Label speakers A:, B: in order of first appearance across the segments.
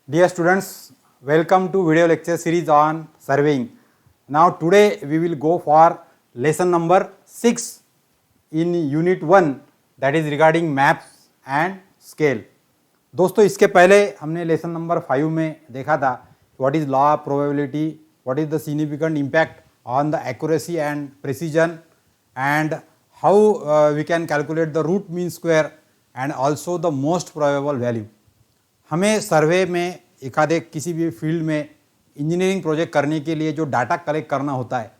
A: Dear students, welcome to video lecture series on surveying. Now today we will go for lesson number 6 in unit 1, that is regarding maps and scale. दोस्तों इसके पहले हमने lesson number 5 में देखा था what is law of probability, what is the significant impact on the accuracy and precision and how we can calculate the root mean square and also the most probable value. हमें survey में एकाधे किसी भी field में engineering project करने के लिए जो data collect करना होता है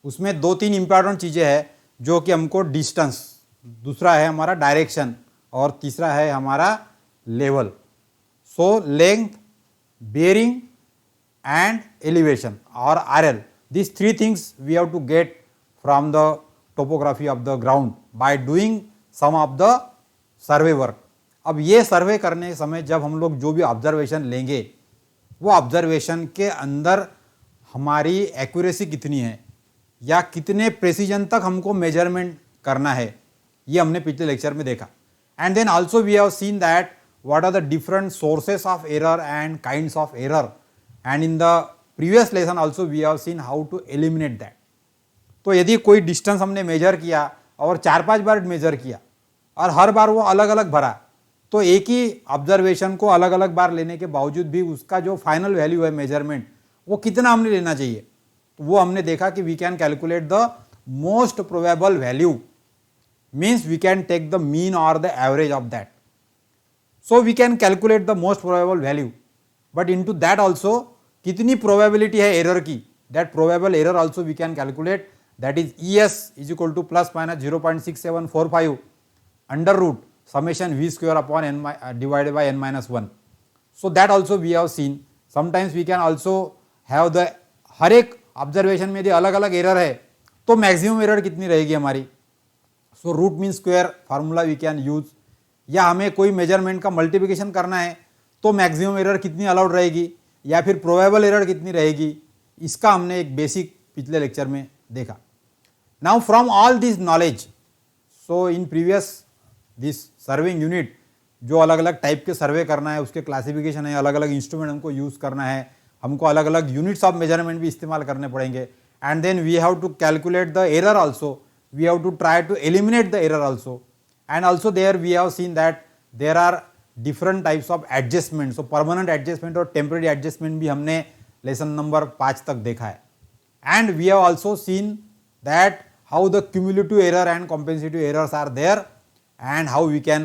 A: उसमें 2-3 इंपॉर्टेंट चीज़ें हैं जो कि हमको डिस्टेंस, दूसरा है हमारा डायरेक्शन और तीसरा है हमारा level. So length, bearing and elevation और RL, these 3 things we have to get from the topography of the ground by doing some of the survey work. अब ये सर्वे करने समय जब हम लोग जो भी ऑब्जर्वेशन लेंगे वो ऑब्जर्वेशन के अंदर हमारी एक्यूरेसी कितनी है या कितने प्रेसिजन तक हमको मेजरमेंट करना है, ये हमने पिछले लेक्चर में देखा. And then also we have seen that what are the different sources of error and kinds of error, and in the previous lesson also we have seen how to eliminate that. तो यदि कोई distance हमने major किया और 4-5 बार major किया और हर बार वो अलग अलग भरा, तो एक ही ऑब्जर्वेशन को अलग अलग बार लेने के बावजूद भी उसका जो फाइनल वैल्यू है मेजरमेंट वो कितना हमने लेना चाहिए, तो वो हमने देखा कि we can calculate the most probable value, means we can take the mean और the average of that. So we can calculate the most probable value, but into that also कितनी प्रोबेबिलिटी है एरर की, that probable error also we can calculate, that is ES is equal to plus minus 0.6745 under root summation v square upon n divided by n minus 1. So that also we have seen. Sometimes we can also have the हर एक observation में यदि अलग अलग error है तो maximum error कितनी रहेगी हमारी. So root mean square formula we can use, या हमें कोई मेजरमेंट का मल्टीप्लिकेशन करना है तो मैक्सिमम एरर कितनी अलाउड रहेगी या फिर प्रोबेबल एरर कितनी रहेगी, इसका हमने एक बेसिक पिछले लेक्चर में देखा. Now from all this knowledge, so in previous this serving unit जो अलग अलग टाइप के सर्वे करना है उसके क्लासिफिकेशन है, अलग अलग इंस्ट्रूमेंट हमको यूज़ करना है, हमको अलग अलग यूनिट्स ऑफ मेजरमेंट भी इस्तेमाल करने पड़ेंगे. And then we have to calculate the error also, we have to try to eliminate the error also, and also there we have seen that there are different types of adjustment. So permanent adjustment और temporary adjustment भी हमने lesson number 5 तक देखा है. And we have also seen that how the cumulative error and compensative errors are there and how we can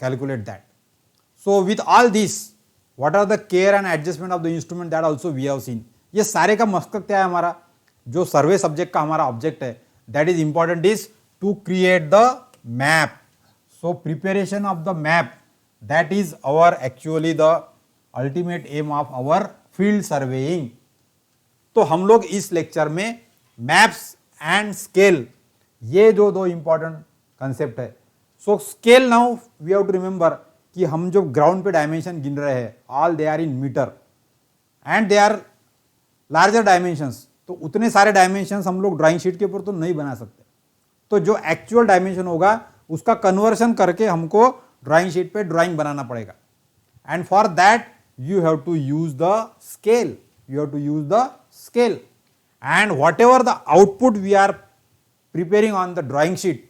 A: calculate that. So with all this, what are the care and adjustment of the instrument, that also we have seen. ये सारे का मकसद क्या है हमारा, जो सर्वे subject का हमारा ऑब्जेक्ट है, that is important is to create the map. So preparation of the map, that is our actually the ultimate aim of our field surveying. तो हम लोग इस लेक्चर में मैप्स एंड स्केल, ये जो 2 इंपॉर्टेंट कंसेप्ट है. So scale now we have to remember कि हम जो ग्राउंड पे डायमेंशन गिन रहे हैं all they are in metre and they are larger dimensions. तो उतने सारे डायमेंशंस हम लोग ड्राइंग शीट के ऊपर तो नहीं बना सकते, तो जो एक्चुअल डायमेंशन होगा उसका कन्वर्शन करके हमको ड्राइंग शीट पे ड्राइंग बनाना पड़ेगा. And for that you have to use the scale, you have to use the scale, and whatever the output we are preparing on the drawing sheet,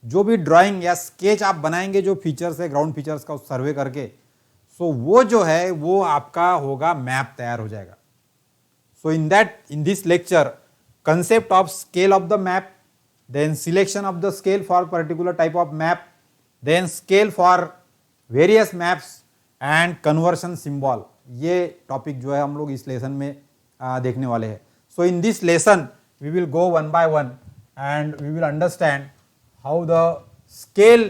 A: जो भी drawing या sketch आप बनाएंगे जो features है ground features का सर्वे करके, सो वो जो है वो आपका होगा मैप तैयार हो जाएगा. So in this lecture concept of scale of the map, then selection of the scale for particular type of map, then scale for various maps and conversion symbol, ये टॉपिक जो है हम लोग इस लेसन में देखने वाले हैं. So in this lesson we will go one by one and we will understand how the scale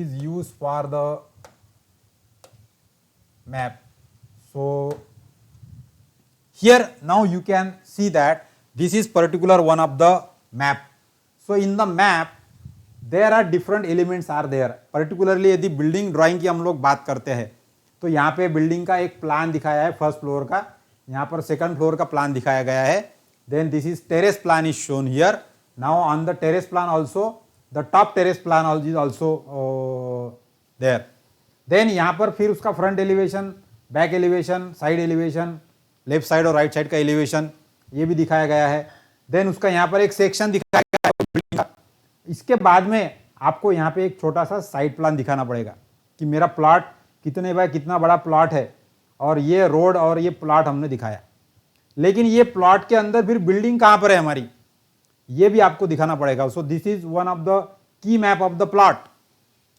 A: is used for the map. So here now you can see that this is particular one of the map. So in the map there are different elements are there. Particularly यदि building drawing की हम लोग बात करते हैं तो यहाँ पे बिल्डिंग का एक प्लान दिखाया है फर्स्ट फ्लोर का, यहाँ पर सेकंड फ्लोर का प्लान दिखाया गया है. Then this is terrace plan is shown here. Now on the terrace plan also the top terrace plan is also there. देन यहाँ पर फिर उसका front elevation back elevation, side elevation, left side और राइट साइड का elevation ये भी दिखाया गया है। देन उसका यहाँ पर एक सेक्शन दिखाया गया है बिल्डिंग का। इसके बाद में आपको यहाँ पे एक छोटा सा साइड प्लान दिखाना पड़ेगा कि मेरा प्लॉट कितने बाय कितना बड़ा प्लॉट है और ये रोड और ये प्लॉट हमने दिखाया, लेकिन ये प्लॉट के अंदर फिर बिल्डिंग कहाँ पर है हमारी, ये भी आपको दिखाना पड़ेगा। सो this is one of the key map of the plot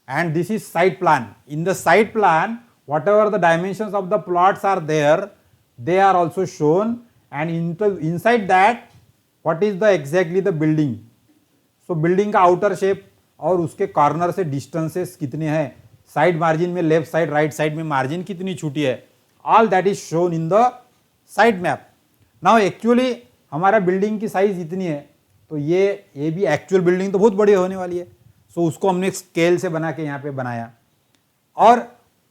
A: and this is site plan. In the site plan, whatever the dimensions of the plots are there, they are also shown, and inside that what is the exactly the building. So building का outer shape और उसके corner से distances कितने हैं, side margin में left side right side में margin कितनी छोटी है, all that is shown in the side map. Now actually हमारा बिल्डिंग की साइज इतनी है, तो ये भी एक्चुअल बिल्डिंग तो बहुत बड़ी होने वाली है। सो उसको हमने स्केल से बना के यहाँ पे बनाया। और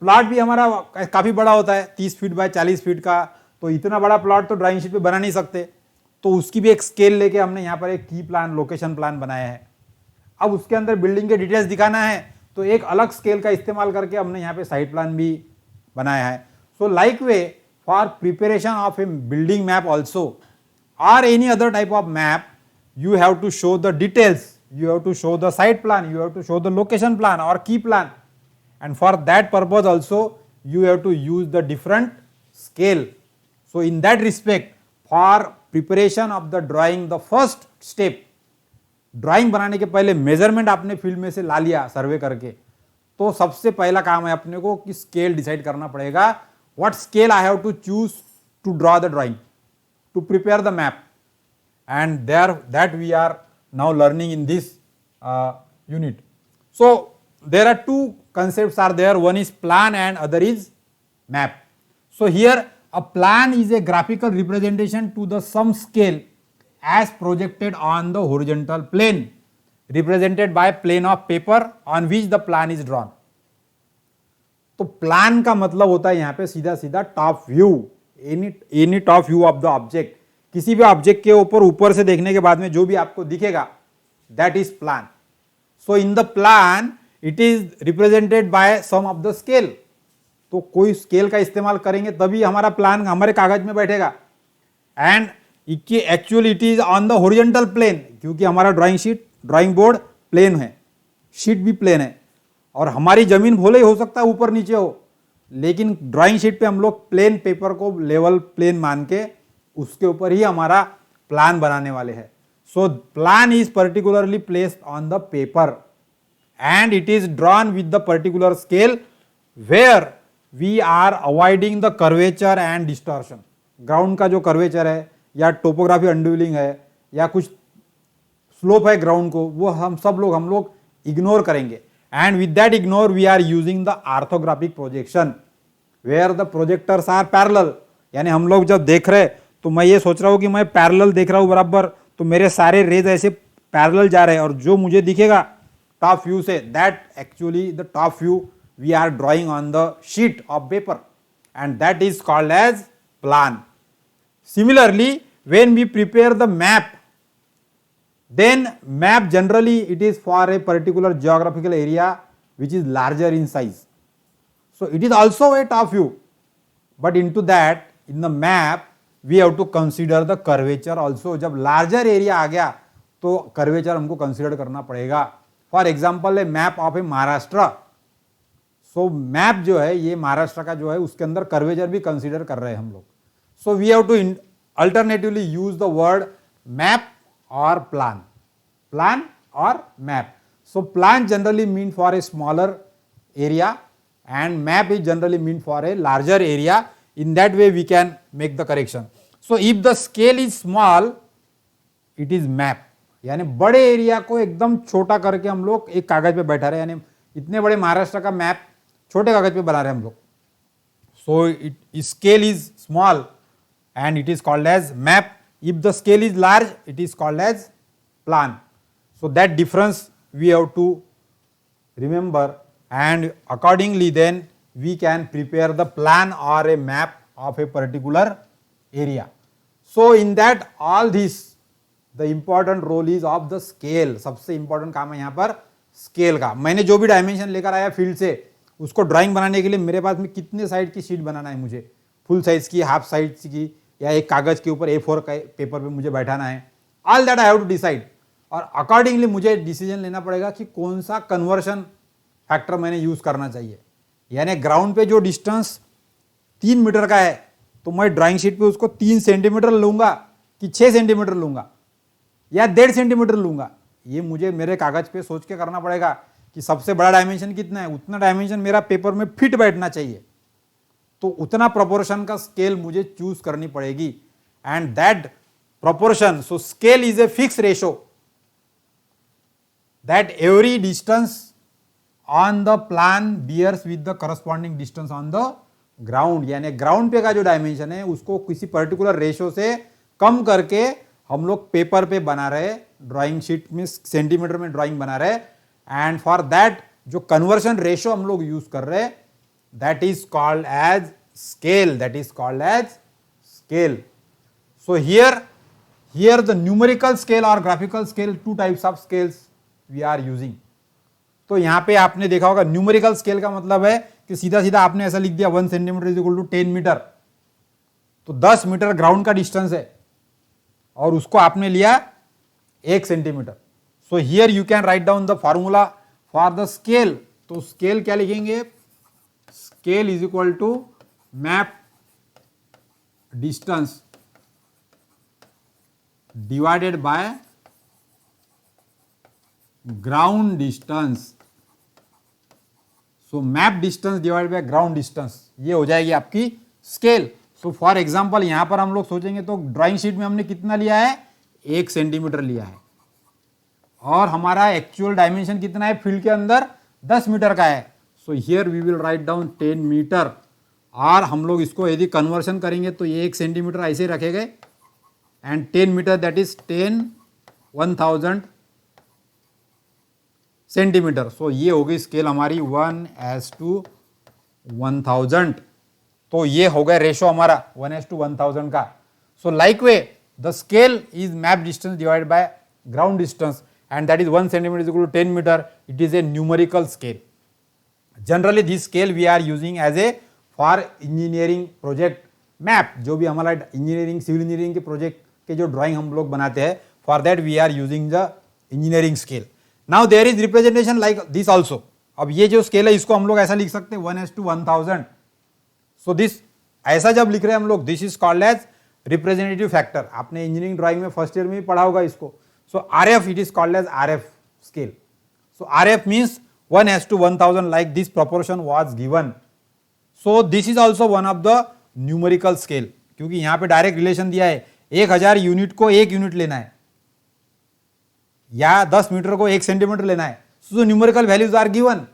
A: प्लॉट भी हमारा काफ़ी बड़ा होता है, 30 फीट बाय 40 फीट का, तो इतना बड़ा प्लॉट तो ड्राइंग शीट पे बना नहीं सकते, तो उसकी भी एक स्केल लेके हमने यहाँ पर एक की प्लान, लोकेशन प्लान बनाया है। अब उसके अंदर बिल्डिंग के डिटेल्स दिखाना है तो एक अलग स्केल का इस्तेमाल करके हमने यहाँ पे साइड प्लान भी बनाया है। So like way for preparation of a building map also और any other type of map, you have to show the details, you have to show the site plan, you have to show the location plan or key plan, and for that purpose also you have to use the different scale. So in that respect, for preparation of the drawing, the first step, drawing बनाने के पहले measurement आपने field में से ला लिया सर्वे करके, तो सबसे पहला काम है अपने को कि स्केल डिसाइड करना पड़ेगा, what scale I have to choose to draw the drawing, to prepare the map, and there that we are now learning in this unit. So there are two concepts are there, one is plan and other is map. So here a plan is a graphical representation to the some scale as projected on the horizontal plane represented by plane of paper on which the plan is drawn. तो plan का मतलब होता है यहाँ पे सीधा सीधा top view, any top view of the object, किसी भी ऑब्जेक्ट के ऊपर से देखने के बाद में जो भी आपको दिखेगा, that is plan. So in the plan it is represented by some of the scale, तो कोई स्केल का इस्तेमाल करेंगे तभी हमारा प्लान हमारे कागज में बैठेगा। And actually it is on the horizontal plane, क्योंकि हमारा ड्राइंग बोर्ड प्लेन है, शीट भी प्लेन है, और हमारी जमीन भले ही हो सकता है ऊपर नीचे हो, लेकिन ड्राइंग शीट पे हम लोग प्लेन पेपर को लेवल प्लेन मान के उसके ऊपर ही हमारा प्लान बनाने वाले हैं। So plan is particularly placed on the paper and it is drawn with the particular scale where we are avoiding the curvature and distortion. Ground का जो कर्वेचर है या टोपोग्राफी अनड्यूलिंग है या कुछ स्लोप है ग्राउंड को, वो हम लोग इग्नोर करेंगे। And with that ignore we are using the orthographic projection where the projectors are parallel, यानी हम लोग जब देख रहे तो मैं ये सोच रहा हूँ कि मैं पैरेलल देख रहा हूँ बराबर, तो मेरे सारे रेज ऐसे पैरेलल जा रहे हैं, और जो मुझे दिखेगा टॉप व्यू से, that actually the top view we are drawing on the sheet of paper and that is called as plan. Similarly, when we prepare the map, then map generally it is for a particular geographical area which is larger in size. So it is also a top view, but into that in the map we have to consider the curvature also. जब larger area आ गया तो curvature हमको consider करना पड़ेगा। For example, a map of a Maharashtra. So map जो है ये महाराष्ट्र का जो है उसके अंदर curvature भी consider कर रहे हैं हम लोग। So we have to alternatively use the word map or plan or map. So plan generally mean for a smaller area and map is generally mean for a larger area. In that way we can make the correction. So if the scale is small, it is map, यानी बड़े area को एकदम छोटा करके हम लोग एक कागज पे बैठा रहे, यानी इतने बड़े महाराष्ट्र का मैप छोटे कागज पे बना रहे हम लोग। So scale is small and it is called as map. If the scale is large, it is called as plan. So that difference we have to remember, and accordingly then we can prepare the plan or a map of a particular area. So in that all this, the important role is of the scale. सबसे important काम है यहाँ पर scale का। मैंने जो भी dimension लेकर आया फील्ड से उसको ड्राइंग बनाने के लिए मेरे पास में कितने साइड की शीट बनाना है, मुझे फुल साइज की, हाफ साइज की, या एक कागज के ऊपर A4 का पेपर पे मुझे बैठाना है, all that I have to decide. और अकॉर्डिंगली मुझे डिसीजन लेना पड़ेगा कि कौन सा कन्वर्शन फैक्टर मैंने यूज करना चाहिए। यानी ग्राउंड पे जो डिस्टेंस 3 मीटर का है तो मैं ड्राइंग शीट पे उसको 3 सेंटीमीटर लूंगा कि 6 सेंटीमीटर लूंगा या 1.5 सेंटीमीटर लूंगा, ये मुझे मेरे कागज पे सोच के करना पड़ेगा कि सबसे बड़ा डायमेंशन कितना है, उतना डायमेंशन मेरा पेपर में फिट बैठना चाहिए, तो उतना प्रोपोर्शन का स्केल मुझे चूज करनी पड़ेगी। And that proportion, so scale is a fix ratio that every distance on the plan bears with the corresponding distance on the ground. यानी ग्राउंड पे का जो डायमेंशन है उसको किसी पर्टिकुलर रेशो से कम करके हम लोग पेपर पे बना रहे, ड्राइंग शीट में सेंटीमीटर में ड्राइंग बना रहे। एंड फॉर दैट जो कन्वर्शन रेशो हम लोग यूज कर रहे, that is called as scale, that is called as scale. So here the numerical scale और graphical scale, two types of scales we are using. तो यहां पे आपने देखा होगा न्यूमेरिकल स्केल का मतलब है कि सीधा सीधा आपने ऐसा लिख दिया 1 centimetre is equal to 10 metre, तो 10 मीटर ग्राउंड का डिस्टेंस है और उसको आपने लिया 1 centimetre. So here you can write down the formula for the scale. तो स्केल क्या लिखेंगे, scale is equal to map distance divided by ground distance. So map distance divided by ground distance, ये हो जाएगी आपकी स्केल। सो फॉर एग्जांपल यहां पर हम लोग सोचेंगे तो ड्राइंग शीट में हमने कितना लिया है, 1 सेंटीमीटर लिया है और हमारा एक्चुअल डायमेंशन कितना है फील्ड के अंदर 10 मीटर का है। So here we will write down 10 metre और हम लोग इसको यदि कन्वर्शन करेंगे तो ये 1 सेंटीमीटर ऐसे रखे गए and 10 metre that is 1000 centimetre. So ये हो गई स्केल हमारी 1:1000। तो ये हो गया रेशो हमारा 1:1000 का। So like way the scale is map distance divided by ground distance and that is 1 centimetre is equal to 10 metre. It is a numerical scale. Generally this scale we are using as a for engineering project map, जो भी हमारा engineering civil engineering के project के जो drawing हम लोग बनाते हैं, for that we are using the engineering scale. Now there is representation like this also. अब ये जो स्केल है इसको हम लोग ऐसा लिख सकते हैं 1:1000। सो दिस ऐसा जब लिख रहे हैं हम लोग, this is called as representative factor. आपने इंजीनियरिंग ड्राइंग में फर्स्ट ईयर में भी पढ़ा होगा इसको। So RF, it is called as RF scale. So RF means 1:1000 like this proportion was given. So this is also one of the numerical scale, क्योंकि यहां पे डायरेक्ट रिलेशन दिया है 1000 यूनिट को 1 यूनिट लेना है या 10 मीटर को 1 सेंटीमीटर लेना है। So numerical values are given.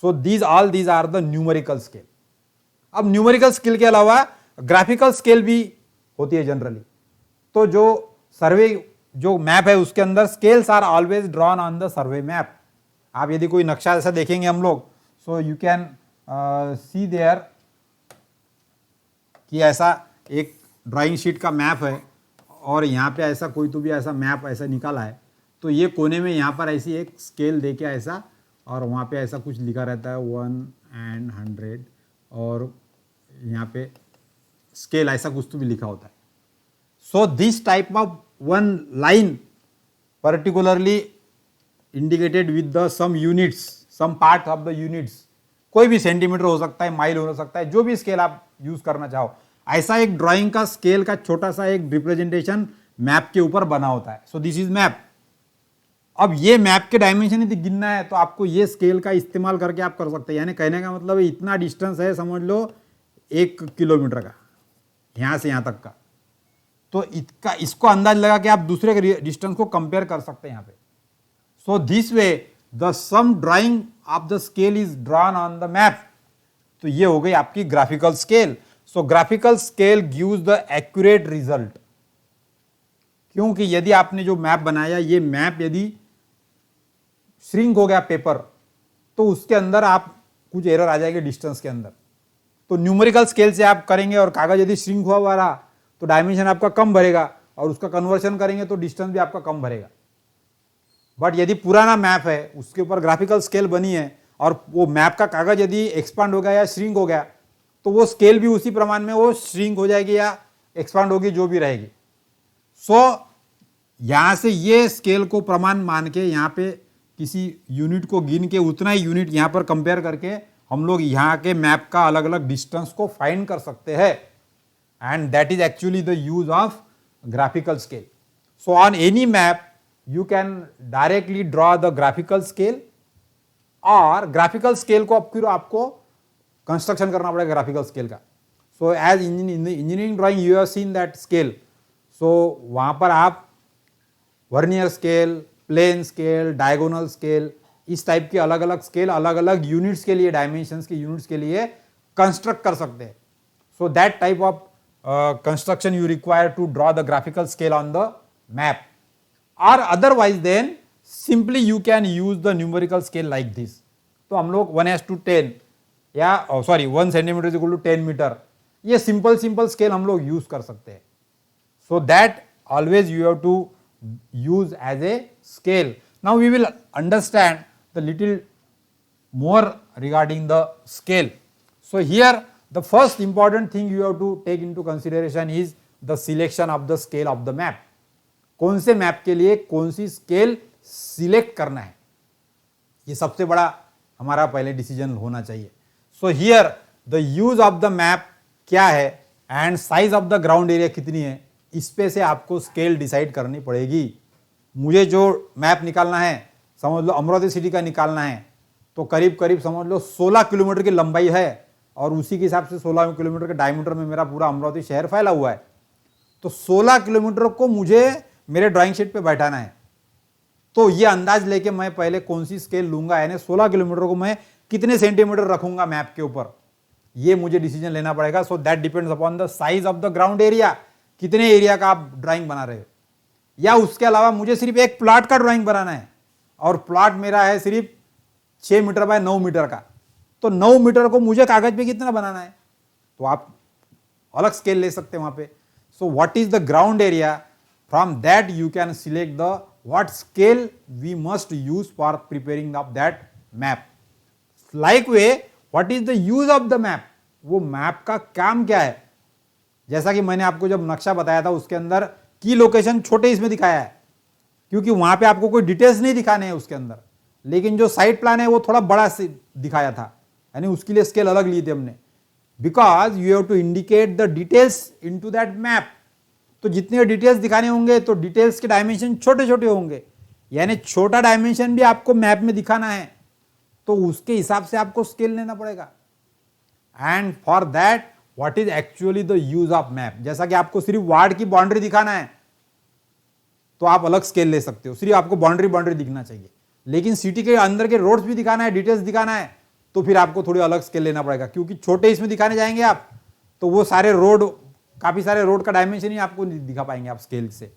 A: So these are the numerical scale. अब न्यूमेरिकल स्केल के अलावा ग्राफिकल स्केल भी होती है जनरली। तो जो सर्वे जो मैप है उसके अंदर scales are always drawn on the survey map. आप यदि कोई नक्शा ऐसा देखेंगे हम लोग, so you can see there कि ऐसा एक ड्राइंग शीट का मैप है और यहाँ पे ऐसा कोई तो भी ऐसा मैप ऐसा निकाला है, तो ये कोने में यहाँ पर ऐसी एक स्केल दे के ऐसा, और वहाँ पे ऐसा कुछ लिखा रहता है 1 and 100 और यहाँ पे स्केल ऐसा कुछ तो भी लिखा होता है। So this type of one line particularly indicated with the some units, some part of the units, कोई भी सेंटीमीटर हो सकता है, माइल हो सकता है, जो भी स्केल आप यूज करना चाहो, ऐसा एक ड्राइंग का स्केल का छोटा सा एक रिप्रेजेंटेशन मैप के ऊपर बना होता है। So this is map. अब ये मैप के डायमेंशन यदि गिनना है तो आपको ये स्केल का इस्तेमाल करके आप कर सकते हैं। यानी कहने का मतलब है इतना डिस्टेंस है, समझ लो 1 किलोमीटर का यहां से यहां तक का, तो इसको अंदाज लगा के आप दूसरे डिस्टेंस को कंपेयर कर सकते हैं यहाँ पे। So this way the some drawing of the scale is drawn on the map. तो ये हो गई आपकी graphical scale. So graphical scale gives the accurate result, क्योंकि यदि आपने जो मैप बनाया, ये मैप यदि श्रिंक हो गया पेपर, तो उसके अंदर आप कुछ एरर आ जाएगी डिस्टेंस के अंदर। तो न्यूमेरिकल स्केल से आप करेंगे और कागज यदि श्रिंक हुआ रहा तो डायमेंशन आपका कम भरेगा, और उसका कन्वर्शन करेंगे तो डिस्टेंस भी आपका कम भरेगा। बट यदि पुराना मैप है उसके ऊपर ग्राफिकल स्केल बनी है और वो मैप का कागज यदि एक्सपांड हो गया या श्रिंक हो गया तो वो स्केल भी उसी प्रमाण में वो श्रिंक हो जाएगी या एक्सपांड होगी, जो भी रहेगी। सो यहां से ये स्केल को प्रमाण मान के यहाँ पे किसी यूनिट को गिन के उतना ही यूनिट यहाँ पर कंपेयर करके हम लोग यहाँ के मैप का अलग अलग डिस्टेंस को फाइंड कर सकते हैं, and that is actually the use of graphical scale. So on any map you can directly draw the graphical scale, और ग्राफिकल स्केल को फिर आपको कंस्ट्रक्शन करना पड़ेगा ग्राफिकल स्केल का। So as engineering drawing you have seen that scale, so वहां पर आप vernier scale, plane scale, diagonal scale, इस टाइप के अलग अलग स्केल अलग अलग यूनिट्स के लिए, डायमेंशंस के यूनिट्स के लिए कंस्ट्रक्ट कर सकते हैं। So that type of construction you require to draw the graphical scale on the map, और otherwise then simply you can use the numerical scale like this. तो हम लोग 1:10 या 1 centimetre is equal to 10 metre, ये simple scale हम लोग use कर सकते हैं। So that always you have to use as a scale. Now we will understand the little more regarding the scale. So here the first important thing you have to take into consideration is the selection of the scale of the map. कौन से map के लिए कौन सी scale select करना है, ये सबसे बड़ा हमारा पहले डिसीजन होना चाहिए। सो here the use of the map क्या है and size of the ground area कितनी है, इस पे से आपको स्केल डिसाइड करनी पड़ेगी। मुझे जो मैप निकालना है, समझ लो अमरावती सिटी का निकालना है, तो करीब करीब समझ लो 16 किलोमीटर की लंबाई है, और उसी के हिसाब से 16 किलोमीटर के डायमीटर में मेरा पूरा अमरावती शहर फैला हुआ है। तो 16 किलोमीटर को मुझे मेरे ड्राइंग शीट पे बैठाना है, तो ये अंदाज लेके मैं पहले कौन सी स्केल लूंगा, यानी 16 किलोमीटर को मैं कितने सेंटीमीटर रखूंगा मैप के ऊपर, ये मुझे डिसीजन लेना पड़ेगा। So that depends upon the size of the ground area, कितने एरिया का आप ड्राइंग बना रहे हो, या उसके अलावा मुझे सिर्फ एक प्लॉट का ड्राइंग बनाना है और प्लॉट मेरा है सिर्फ 6 मीटर बाय 9 मीटर का, तो 9 मीटर को मुझे कागज पे कितना बनाना है, तो आप अलग स्केल ले सकते हैं वहां पे। So what is the ground area, from that you can select the what scale we must use for preparing of that map. Like way what is the use of the map, वो map का काम क्या है। जैसा कि मैंने आपको जब नक्शा बताया था उसके अंदर की लोकेशन छोटे इसमें दिखाया है, क्योंकि वहां पे आपको कोई डिटेल्स नहीं दिखाने हैं उसके अंदर, लेकिन जो साइड प्लान है वो थोड़ा बड़ा से दिखाया था, यानी उसके लिए स्केल अलग लिए थे हमने, because you have to indicate the details into that map. तो जितने डिटेल्स दिखाने होंगे तो डिटेल्स के डायमेंशन छोटे छोटे होंगे, यानी छोटा डायमेंशन भी आपको मैप में दिखाना है, तो उसके हिसाब से आपको स्केल लेना पड़ेगा। And for that what is actually the use of map, जैसा कि आपको सिर्फ वार्ड की बाउंड्री दिखाना है तो आप अलग स्केल ले सकते हो, सिर्फ आपको बाउंड्री दिखना चाहिए, लेकिन सिटी के अंदर के रोड्स भी दिखाना है, डिटेल्स दिखाना है, तो फिर आपको थोड़ी अलग स्केल लेना पड़ेगा, क्योंकि छोटे इसमें दिखाने जाएंगे आप तो वो सारे रोड, काफी सारे रोड का डायमेंशन ही आपको दिखा पाएंगे आप स्केल से।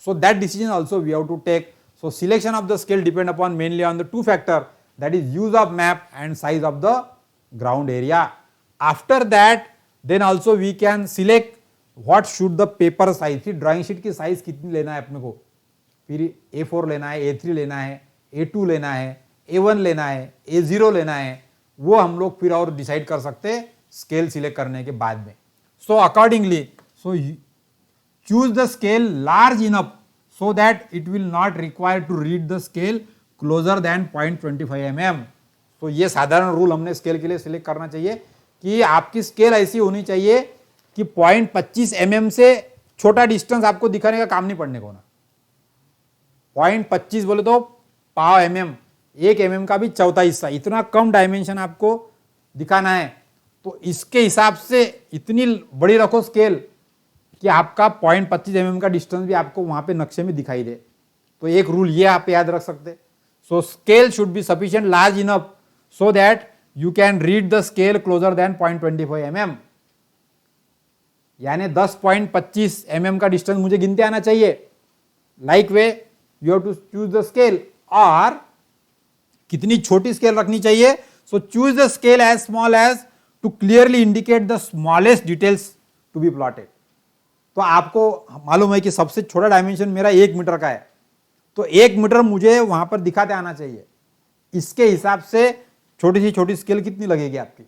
A: So that decision also we have to take. So selection of the scale depend upon mainly on the 2 factor, that is use of map and size of the ground area. After that then also we can select what should the paper size, फिर drawing sheet की size कितनी लेना है अपने को, फिर A4 लेना है, A3 लेना है, A2 लेना है, A1 लेना है, A0 लेना है, वो हम लोग फिर और डिसाइड कर सकते हैं स्केल सिलेक्ट करने के बाद में। So accordingly so choose the scale large enough so that it will not require to read the scale closer than 0.25 mm। तो ये साधारण रूल हमने स्केल के लिए सिलेक्ट करना चाहिए कि आपकी स्केल ऐसी होनी चाहिए कि 0.25 mm से छोटा डिस्टेंस आपको दिखाने का काम नहीं पड़ने को ना। 0.25 बोले तो पाव mm, 1 mm का भी चौथा हिस्सा, इतना कम डायमेंशन आपको दिखाना है, तो इसके हिसाब से इतनी बड़ी रखो स्केल कि आपका 0.25 mm का डिस्टेंस भी आपको वहां पे नक्शे में दिखाई दे। तो एक रूल ये आप याद रख सकते। So scale should be sufficient large enough so that you can read the scale closer then 0.25 mm, यानी 10.25 mm का डिस्टेंस मुझे गिनते आना चाहिए। Like way you have to choose the scale, और कितनी छोटी स्केल रखनी चाहिए। So choose the scale as small as to clearly indicate the smallest details to be plotted. तो आपको मालूम है कि सबसे छोटा डायमेंशन मेरा 1 मीटर का है, तो 1 मीटर मुझे वहां पर दिखाते आना चाहिए। इसके हिसाब से छोटी सी छोटी स्केल कितनी लगेगी आपकी।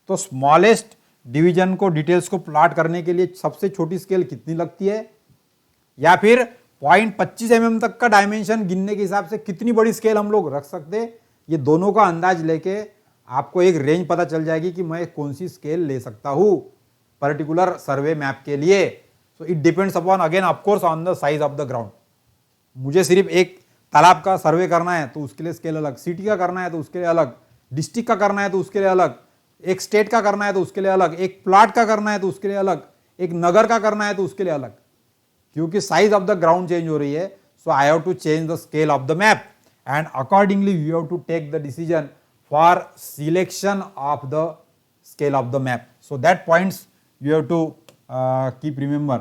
A: तो स्मॉलेस्ट डिवीजन को डिटेल्स को प्लॉट करने के लिए सबसे छोटी स्केल कितनी लगती है, या फिर 0.25 mm तक का डायमेंशन गिनने के हिसाब से कितनी बड़ी स्केल हम लोग रख सकते हैं, ये दोनों का अंदाज लेके आपको एक रेंज पता चल जाएगी कि मैं कौन सी स्केल ले सकता हूं पर्टिकुलर सर्वे मैप के लिए। So it depends upon again of course on the size of the ground. मुझे सिर्फ एक तालाब का सर्वे करना है तो उसके लिए स्केल अलग, सिटी का करना है तो उसके लिए अलग, डिस्ट्रिक्ट का करना है तो उसके लिए अलग, एक स्टेट का करना है तो उसके लिए अलग, एक प्लॉट का करना है तो उसके लिए अलग, एक नगर का करना है तो उसके लिए अलग, क्योंकि size of the ground change हो रही है। So I have to change the scale of the map and accordingly you have to take the decision for selection of the scale of the map. So that points you have to keep remember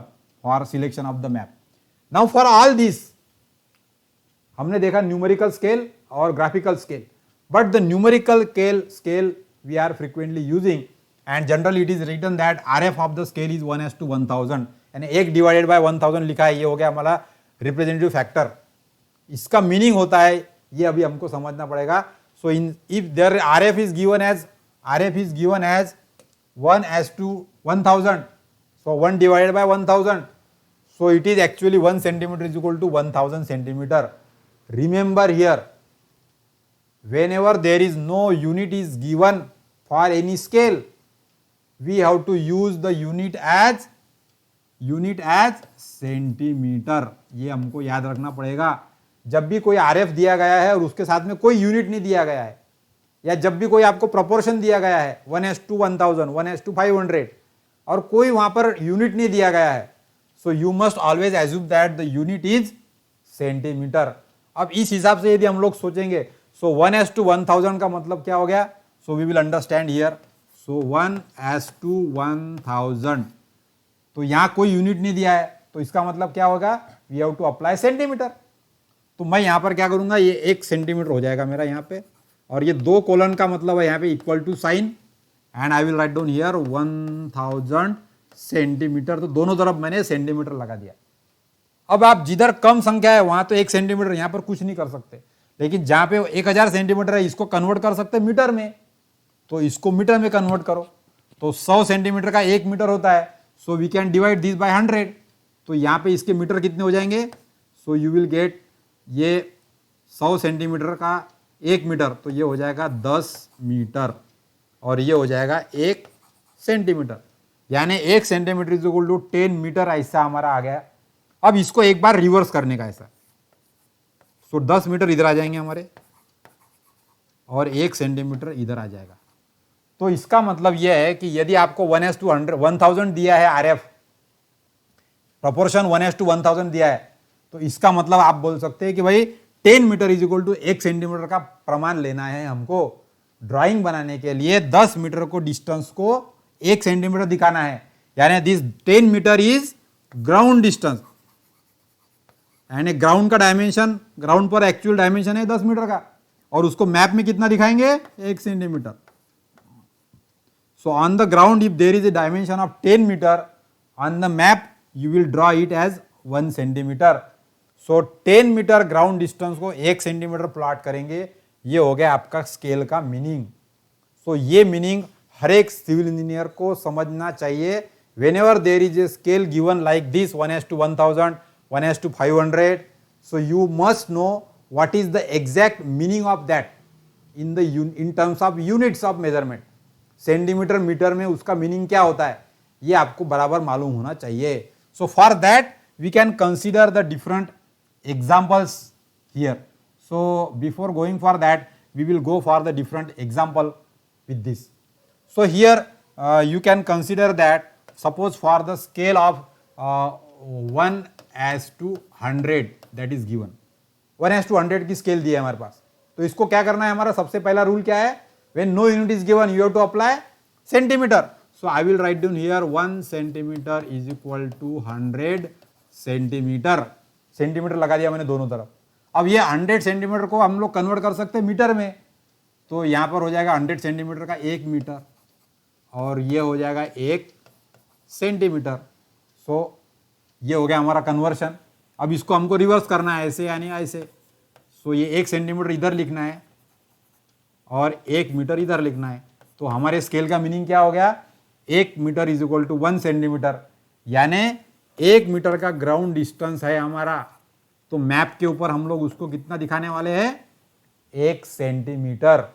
A: for selection of the map. Now for all these हमने देखा numerical scale और graphical scale, but the numerical scale we are frequently using and generally it is written that RF of the scale is 1:1000 यानी 1 divided by 1000 लिखा है, ये हो गया हमारा रिप्रेजेंटेटिव फैक्टर। इसका मीनिंग होता है ये अभी हमको समझना पड़ेगा। So in if there RF is given as 1:1000, so 1 divided by 1000, so it is actually 1 centimeter is equal to 1000 centimeter. Remember here, whenever there is no unit is given for any scale, we have to use the unit as centimeter. ये हमको याद रखना पड़ेगा। जब भी कोई RF दिया गया है और उसके साथ में कोई यूनिट नहीं दिया गया है, या जब भी कोई आपको प्रोपोर्शन दिया गया है 1:1000, 1:500 और कोई वहां पर यूनिट नहीं दिया गया है, so you must always assume that the unit is centimetre. अब इस हिसाब से यदि हम लोग सोचेंगे, सो 1:1000 का मतलब क्या हो गया, so we will understand here. So 1:1000, तो यहां कोई यूनिट नहीं दिया है, तो इसका मतलब क्या होगा, we have to apply centimetre. तो मैं यहां पर क्या करूंगा, ये 1 सेंटीमीटर हो जाएगा मेरा यहाँ पे, और ये 2 कोलन का मतलब है यहाँ पे equal to sign, and I will write down here 1000 centimetre. तो दोनों तरफ मैंने सेंटीमीटर लगा दिया। अब आप जिधर कम संख्या है वहां तो 1 सेंटीमीटर यहाँ पर कुछ नहीं कर सकते, लेकिन जहां पे 1000 सेंटीमीटर है इसको कन्वर्ट कर सकते मीटर में, तो इसको मीटर में कन्वर्ट करो। तो 100 सेंटीमीटर का 1 मीटर होता है, so we can divide this by 100। तो यहाँ पे इसके मीटर कितने हो जाएंगे, सो यू विल गेट ये 100 सेंटीमीटर का 1 मीटर, तो ये हो जाएगा 10 मीटर, और ये हो जाएगा 1 सेंटीमीटर, यानी 1 centimetre is equal to 10 metre. ऐसा हमारा आ गया। अब इसको एक बार रिवर्स करने का ऐसा, सो 10 मीटर इधर आ जाएंगे हमारे, और 1 सेंटीमीटर इधर आ जाएगा। तो इसका मतलब यह है कि यदि आपको 1:1000 दिया है, RF प्रोपोर्शन 1:1000 दिया है, तो इसका मतलब आप बोल सकते हैं कि भाई 10 metre is equal to 1 centimetre का प्रमाण लेना है हमको। ड्राइंग बनाने के लिए 10 मीटर को डिस्टेंस को 1 सेंटीमीटर दिखाना है, यानी this 10 metre is ground distance, यानी ग्राउंड का डायमेंशन, ग्राउंड पर एक्चुअल डायमेंशन है 10 मीटर का, और उसको मैप में कितना दिखाएंगे, 1 centimetre. So on the ground if there is a dimension of 10 metre, on the map you will draw it as 1 centimetre. So 10 metre ground distance को 1 centimetre plot करेंगे, ये हो गया आपका स्केल का मीनिंग। सो ये मीनिंग हर एक सिविल इंजीनियर को समझना चाहिए। whenever there is a scale given like this 1:1000, 1:500, so you must know what is the exact meaning of that in terms of units of measurement. Centimetre metre में उसका meaning क्या होता है, ये आपको बराबर मालूम होना चाहिए। So for that we can consider the different examples here. So before going for that we will go for the different example with this. So here you can consider that suppose for the scale of 1:100 that is given, 1:100 की scale दी है हमारे पास, तो इसको क्या करना है, हमारा सबसे पहला रूल क्या है, when no unit is given you have to apply centimeter. So I will write down here 1 centimeter is equal to 100 centimetre. Centimetre लगा दिया मैंने दोनों तरफ। अब ये 100 सेंटीमीटर को हम लोग कन्वर्ट कर सकते हैं मीटर में, तो यहाँ पर हो जाएगा 100 सेंटीमीटर का 1 मीटर, और ये हो जाएगा 1 सेंटीमीटर। सो ये हो गया हमारा कन्वर्शन। अब इसको हमको रिवर्स करना है, ऐसे यानी ऐसे। सो ये 1 सेंटीमीटर इधर लिखना है, और 1 मीटर इधर लिखना है। तो हमारे स्केल का मीनिंग क्या हो गया, 1 metre is equal to 1 centimetre, यानी 1 मीटर का ग्राउंड डिस्टेंस है हमारा। तो मैप के ऊपर हम लोग उसको कितना दिखाने वाले हैं, 1 centimetre.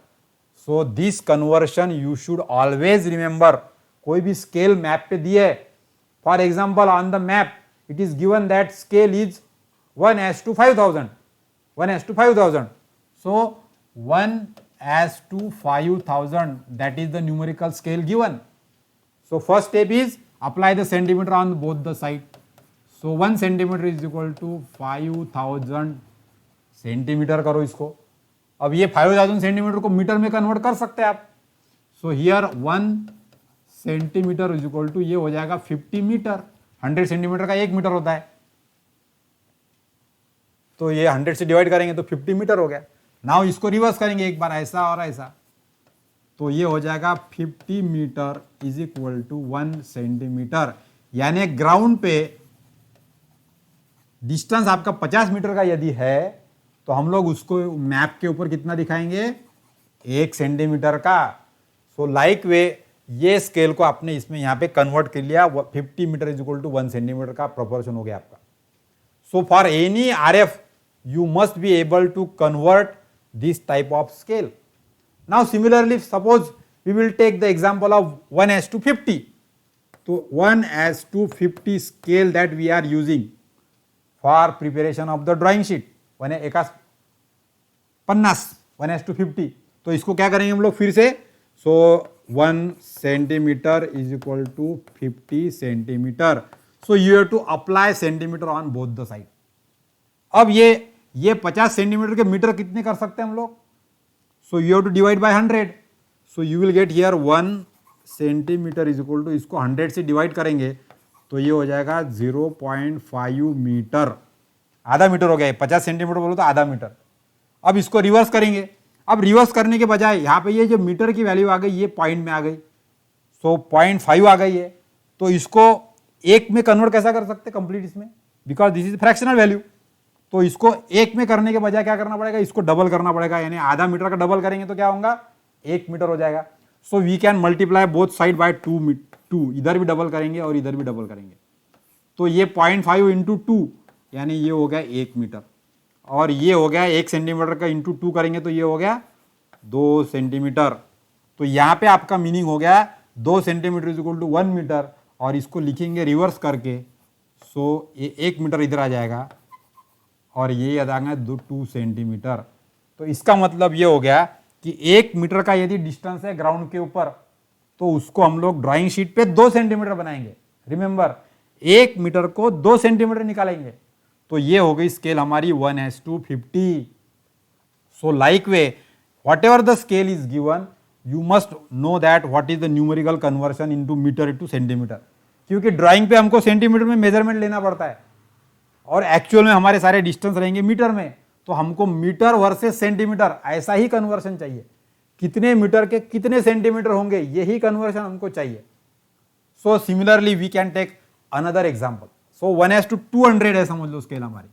A: So this conversion you should always remember. कोई भी स्केल मैप पे दिए, for example on the map it is given that scale is 1:5000, 1:5000. So 1:5000, that is the numerical scale given. So first step is apply the centimeter on both the side. So 1 centimeter is equal to 5000 centimetre करो इसको। अब ये 5000 centimetre को metre में convert कर सकते हैं आप। So here 1 centimetre is equal to ये हो जाएगा 50 मीटर। 100 सेंटीमीटर का 1 मीटर होता है, तो ये 100 से डिवाइड करेंगे तो 50 मीटर हो गया। नाउ इसको रिवर्स करेंगे एक बार, ऐसा और ऐसा, तो ये हो जाएगा 50 metre is equal to 1 centimetre. यानी ग्राउंड पे डिस्टेंस आपका 50 मीटर का यदि है तो हम लोग उसको मैप के ऊपर कितना दिखाएंगे, 1 सेंटीमीटर का। सो लाइक वे ये स्केल को आपने इसमें यहां पे कन्वर्ट कर लिया, 50 metre is equal to 1 centimetre का प्रोपोर्शन हो गया आपका। So for any RF you must be able to convert this type of scale. Now similarly, suppose we will take the example of 1:50. So 1:50 scale that we are using for preparation of the drawing sheet, 1:50, तो इसको क्या करेंगे हम लोग फिर से। So 1 centimetre is equal to 50 centimetre. So you have to apply centimetre on both the side. अब ये 50 सेंटीमीटर के मीटर कितने कर सकते हैं हम लोग, so you have to divide by 100। So you will get here 1 centimetre is equal to, इसको 100 से डिवाइड करेंगे तो ये हो जाएगा 0.5 मीटर। आधा मीटर हो गया, 50 सेंटीमीटर बोलो तो आधा मीटर। अब इसको रिवर्स करेंगे। अब रिवर्स करने के बजाय यहाँ पे ये जो मीटर की वैल्यू आ गई ये पॉइंट में आ गई, सो 0.5 आ गई है। तो इसको एक में कन्वर्ट कैसा कर सकते कंप्लीट इसमें, because this is fractional value. तो इसको एक में करने के बजाय क्या करना पड़ेगा, इसको डबल करना पड़ेगा, यानी आधा मीटर का डबल करेंगे तो क्या होगा, 1 मीटर हो जाएगा। So we can multiply both side by 2, इधर भी डबल करेंगे और इधर भी डबल करेंगे। तो ये 0.5 इंटू 2 यानी ये हो गया 1 मीटर, और ये हो गया 1 सेंटीमीटर का इंटू 2 करेंगे तो ये हो गया 2 सेंटीमीटर। तो यहाँ पे आपका मीनिंग हो गया 2 centimetre is equal to 1 metre, और इसको लिखेंगे रिवर्स करके। सो ये 1 मीटर इधर आ जाएगा और ये आ जाएगा 2 सेंटीमीटर। तो इसका मतलब ये हो गया कि 1 मीटर का यदि डिस्टेंस है ग्राउंड के ऊपर तो उसको हम लोग ड्राइंग शीट पे 2 सेंटीमीटर बनाएंगे। रिमेंबर 1 मीटर को 2 सेंटीमीटर निकालेंगे। तो ये हो गई स्केल हमारी 1:50। So like way whatever the scale is given you must know that what is the numerical conversion into metre into centimetre, क्योंकि ड्राइंग पे हमको सेंटीमीटर में मेजरमेंट लेना पड़ता है और एक्चुअल में हमारे सारे डिस्टेंस रहेंगे मीटर में। तो हमको मीटर वर्सेस सेंटीमीटर ऐसा ही कन्वर्शन चाहिए, कितने मीटर के कितने सेंटीमीटर होंगे यही कन्वर्शन हमको चाहिए। So similarly we can take another example. So 1:200 है समझ लो स्केल हमारी,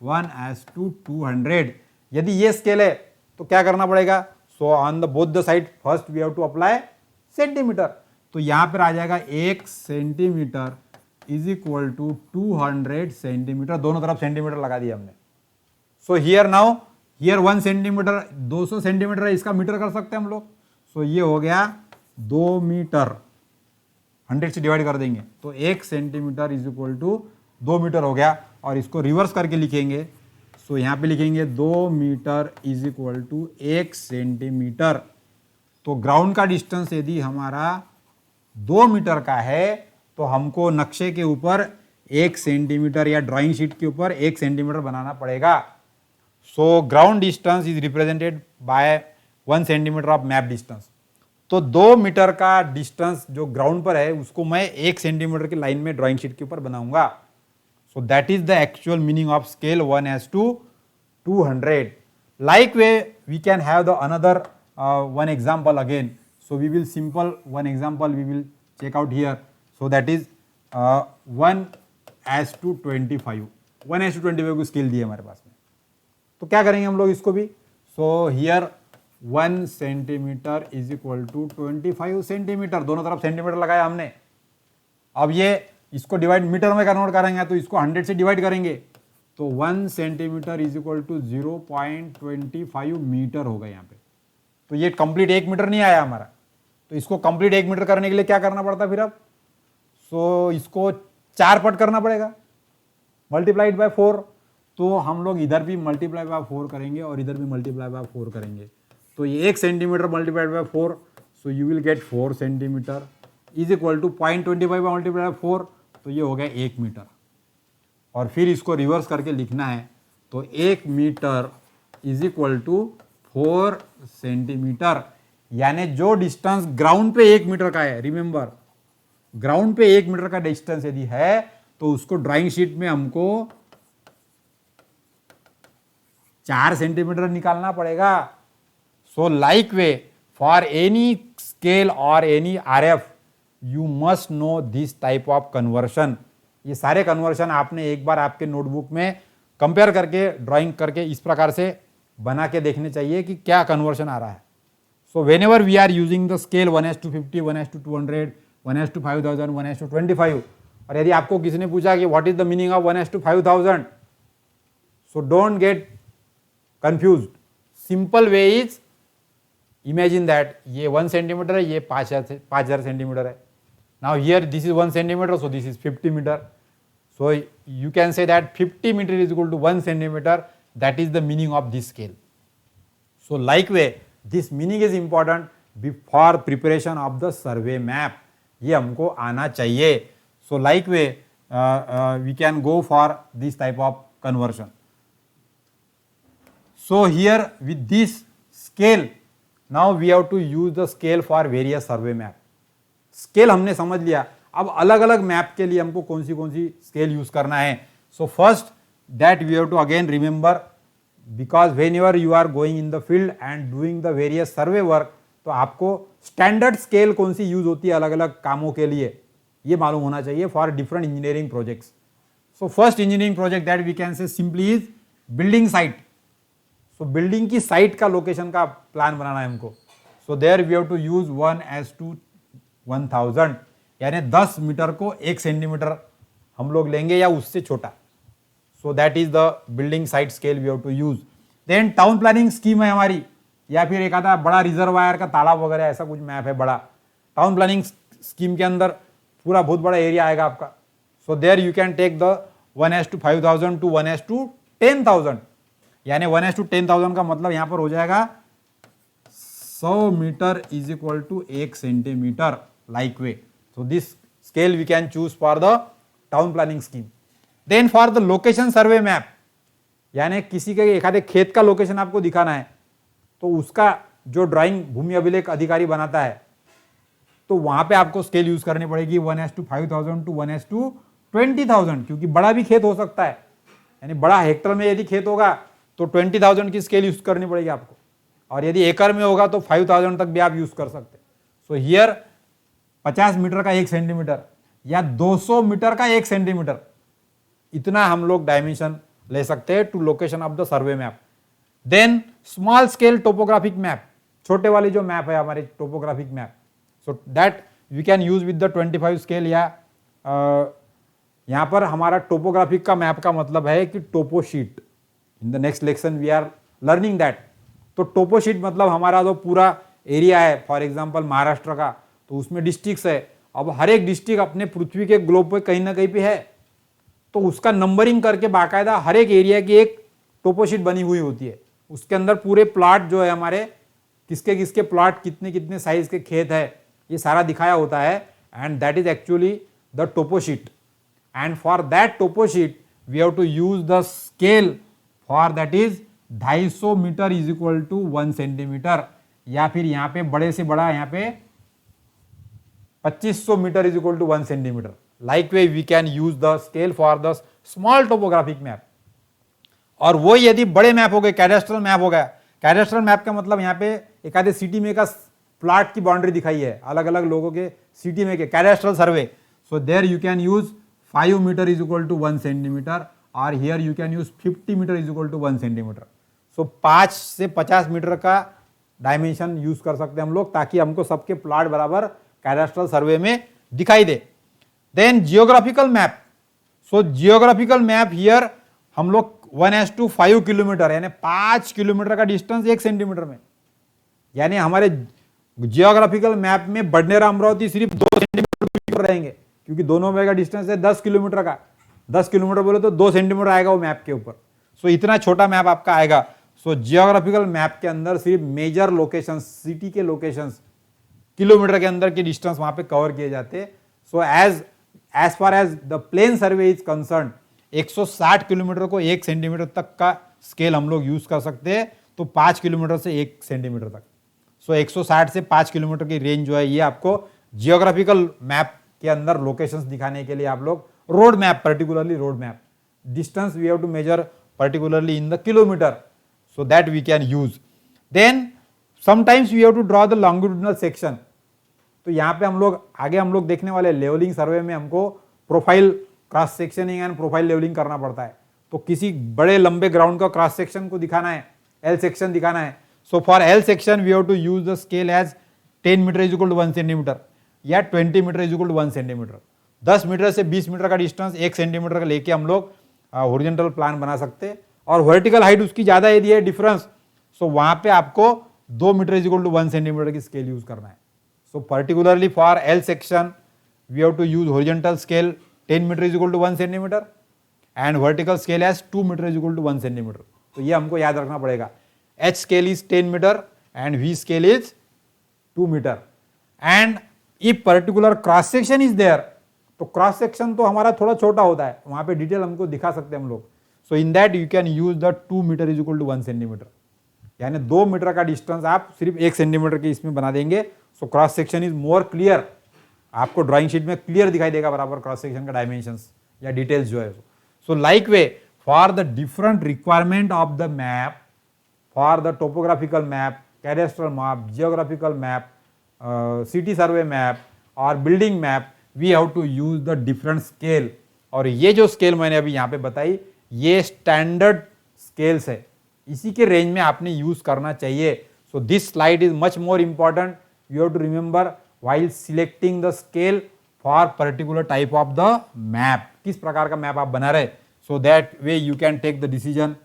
A: 1:200। यदि ये स्केल है तो क्या करना पड़ेगा, so on the both the side first we have to apply centimetre. तो यहां पर आ जाएगा 1 centimetre is equal to 200 centimetre, दोनों तरफ सेंटीमीटर लगा दिया हमने। So here now here 1 centimetre 200 centimetre है, इसका मीटर कर सकते हैं हम लोग। सो ये हो गया 2 मीटर, 100 से डिवाइड कर देंगे तो 1 centimetre is equal to 2 metre हो गया। और इसको रिवर्स करके लिखेंगे, सो यहाँ पे लिखेंगे 2 metre is equal to 1 centimetre. तो ग्राउंड का डिस्टेंस यदि हमारा 2 मीटर का है तो हमको नक्शे के ऊपर 1 सेंटीमीटर या ड्राइंग शीट के ऊपर 1 सेंटीमीटर बनाना पड़ेगा। So ground distance is represented bye 1 centimetre of map distance. तो 2 मीटर का डिस्टेंस जो ग्राउंड पर है उसको मैं 1 सेंटीमीटर की लाइन में ड्राइंग शीट के ऊपर बनाऊंगा। So that is the actual meaning of scale 1:200। Like way we can have the another one example again. So we will simple one example we will check out here. So that is 1:25. 1:25 को scale दी है हमारे पास में। तो क्या करेंगे हम लोग इसको भी, so here 1 centimetre is equal to 25 centimetre, दोनों तरफ सेंटीमीटर लगाया हमने। अब ये इसको डिवाइड मीटर में कन्वर्ट करेंगे तो इसको 100 से डिवाइड करेंगे तो 1 centimetre is equal to 0.25 metre होगा यहाँ पे। तो ये कंप्लीट 1 मीटर नहीं आया हमारा, तो इसको कंप्लीट 1 मीटर करने के लिए क्या करना पड़ता फिर अब? सो इसको 4 पट करना पड़ेगा, मल्टीप्लाइड बाय 4। तो हम लोग इधर भी मल्टीप्लाई बाय 4 करेंगे और इधर भी मल्टीप्लाई बाय 4 करेंगे। तो ये 1 centimetre multiplied by 4, so you will get 4 centimetre is equal to 0.25 by multiplied by 4, तो ये हो गया 1 मीटर। और फिर इसको रिवर्स करके लिखना है तो 1 metre is equal to 4 centimetre, यानी जो डिस्टेंस ग्राउंड पे 1 मीटर का है, रिमेंबर ग्राउंड पे 1 मीटर का डिस्टेंस यदि है तो उसको ड्राइंग शीट में हमको 4 सेंटीमीटर निकालना पड़ेगा। So like way for any scale और any RF you must know this type of conversion. ये सारे कन्वर्शन आपने एक बार आपके नोटबुक में कंपेयर करके ड्राइंग करके इस प्रकार से बना के देखने चाहिए कि क्या कन्वर्शन आ रहा है। So whenever we are using the scale 1:50, 1:200, 1:5000, 1:25, और यदि आपको किसी ने पूछा कि what is the meaning of 1:5000, so don't get confused. Simple way is imagine that ये 1 सेंटीमीटर है, ये 5000 सेंटीमीटर है। Now here this is 1 centimetre, so this is 50 metre. So you can say that 50 meter is equal to 1 centimeter. That is the meaning of this scale. So like way, this meaning is important before preparation of the survey map. ये हमको आना चाहिए. So like way, we can go for this type of conversion. So here with this scale, now we have to use the scale for various survey map. Scale हमने समझ लिया. अब अलग अलग मैप के लिए हमको कौन सी स्केल यूज करना है. So first that we have to again remember, because whenever you are going in the field and doing the various survey work, तो आपको स्टैंडर्ड स्केल कौन सी यूज होती है अलग अलग कामों के लिए ये मालूम होना चाहिए for different engineering projects. So first engineering project that we can say simply is building site. So building की साइट का लोकेशन का प्लान बनाना है हमको. So there we have to use 1:1000, यानी 10 मीटर को 1 सेंटीमीटर हम लोग लेंगे या उससे छोटा. So that is the building site scale we have to use. Then town planning scheme है हमारी, या फिर एक आधा बड़ा रिजर्वायर का तालाब वगैरह ऐसा कुछ मैप है बड़ा. टाउन प्लानिंग स्कीम के अंदर पूरा बहुत बड़ा एरिया आएगा आपका. So there you can take the 1:5000 to 1:10,000, यानी 1:10,000 का मतलब यहां पर हो जाएगा 100 metre is equal to 1 centimetre like way. So this scale we can choose for the town planning scheme. Then for the location survey map, यानी किसी के एक आधे खेत का लोकेशन आपको दिखाना है तो उसका जो ड्राइंग भूमि अभिलेख अधिकारी बनाता है तो वहां पे आपको स्केल यूज करनी पड़ेगी 1:5000 टू 1:20,000, क्योंकि बड़ा भी खेत हो सकता है. यानी बड़ा हेक्टर में यदि खेत होगा तो 20,000 की स्केल यूज करनी पड़ेगी आपको, और यदि एकड़ में होगा तो 5,000 तक भी आप यूज कर सकते. सो हियर 50 मीटर का 1 सेंटीमीटर या 200 मीटर का 1 सेंटीमीटर, इतना हम लोग डायमेंशन ले सकते हैं to location of the survey map. Then small scale topographic map, छोटे वाली जो मैप है हमारे topographic map, so that we can use with the 25 scale. या यहां पर हमारा टोपोग्राफिक का मैप का मतलब है कि topo sheet. In the next lecture we are learning that. तो टोपो शीट मतलब हमारा जो पूरा एरिया है, फॉर एग्जाम्पल महाराष्ट्र का, तो उसमें डिस्ट्रिक्ट्स है. अब हर एक डिस्ट्रिक्ट अपने पृथ्वी के ग्लोब पे कहीं ना कहीं पे है, तो उसका नंबरिंग करके बाकायदा हर एक एरिया की एक टोपोशीट बनी हुई होती है. उसके अंदर पूरे प्लॉट जो है हमारे, किसके किसके प्लॉट, कितने कितने साइज के खेत है, ये सारा दिखाया होता है. And that is actually the toposheet. And for that toposheet we have to use the scale for that is 250 metre is equal to 1 centimetre, या फिर यहाँ पे बड़े से बड़ा यहाँ पे 2500 metre is equal to 1 centimetre. Like way we can use the scale for the small topographic map. और वो यदि बड़े मैप हो गए, कैडेस्ट्रल मैप हो गया. कैडेस्ट्रल मैप का मतलब यहाँ पे एक आधे सिटी में का प्लॉट की बाउंड्री दिखाई है, अलग अलग लोगों के सिटी में के cadastral survey. So there you can use 5 metre is equal to 1 centimetre, और here you can use 50 metre is equal to 1 centimetre. So 5 से 50 मीटर का डायमेंशन यूज कर सकते हैं हम लोग, ताकि हमको सबके प्लॉट बराबर कैडेस्ट्रल सर्वे में दिखाई दे। Then geographical map, so geographical map here हम लोग 1:5 किलोमीटर, यानी 5 किलोमीटर का डिस्टेंस 1 सेंटीमीटर में, यानी हमारे जियोग्राफिकल मैप में बडनेरा अमरावती सिर्फ 2 सेंटीमीटर रहेंगे, क्योंकि दोनों में का डिस्टेंस है 10 किलोमीटर का। 10 किलोमीटर बोले तो 2 सेंटीमीटर आएगा वो मैप के ऊपर। सो इतना छोटा मैप आपका आएगा। सो जियोग्राफिकल मैप के अंदर सिर्फ मेजर लोकेशन, सिटी के लोकेशंस, किलोमीटर के अंदर के डिस्टेंस वहां पे कवर किए जाते हैं। So as far as the plane survey is concern, 160 kilometre को 1 सेंटीमीटर तक का स्केल हम लोग यूज कर सकते हैं, तो 5 किलोमीटर से 1 सेंटीमीटर तक। सो 160 से 5 किलोमीटर की रेंज जो है ये आपको जियोग्राफिकल मैप के अंदर लोकेशंस दिखाने के लिए आप लोग road map, particularly road map, distance we have to measure particularly in the kilometre, so that we can use. Then sometimes we have to draw the longitudinal section. तो यहाँ पे हम लोग आगे हम लोग देखने वाले लेवलिंग सर्वे में हमको profile cross sectioning and profile levelling करना पड़ता है। तो किसी बड़े लंबे ग्राउंड का क्रॉस सेक्शन को दिखाना है, एल सेक्शन दिखाना है। So for L section we have to use the scale as 10 metre is equal to 1 centimetre या 20 metre is equal to 1 centimetre. 10 metre से 20 मीटर का डिस्टेंस 1 सेंटीमीटर का लेके हम लोग हॉरिजॉन्टल प्लान बना सकते हैं, और वर्टिकल हाइट उसकी ज्यादा यदि है डिफरेंस, सो वहां पे आपको 2 metre is equal to 1 centimetre की स्केल यूज करना है। So particularly for L section we have to use horizontal scale 10 metre is equal to 1 centimetre and vertical scale as 2 metre is equal to 1 centimetre. तो ये हमको याद रखना पड़ेगा। H scale is 10 metre and V scale is 2 metre. And if particular cross section is there, तो cross section तो हमारा थोड़ा छोटा होता है, वहां पे डिटेल हमको दिखा सकते हैं हम लोग। So in that you can use the 2 metre is equal to 1 centimetre, यानी 2 मीटर का डिस्टेंस आप सिर्फ 1 सेंटीमीटर के इसमें बना देंगे। So cross section is more clear, आपको ड्राइंग शीट में क्लियर दिखाई देगा बराबर क्रॉस सेक्शन का डायमेंशंस या डिटेल्स जो है। So like way for the different requirement of the map, for the topographical map, cadastral map, geographical map, city survey map और building map, we have to use the different scale. और ये जो scale मैंने अभी यहाँ पे बताई, ये स्टैंडर्ड स्केल्स है, इसी के रेंज में आपने यूज करना चाहिए। So this slide is much more important, you have to remember while selecting the scale for particular type of the map, किस प्रकार का मैप आप बना रहे, so that way you can take the decision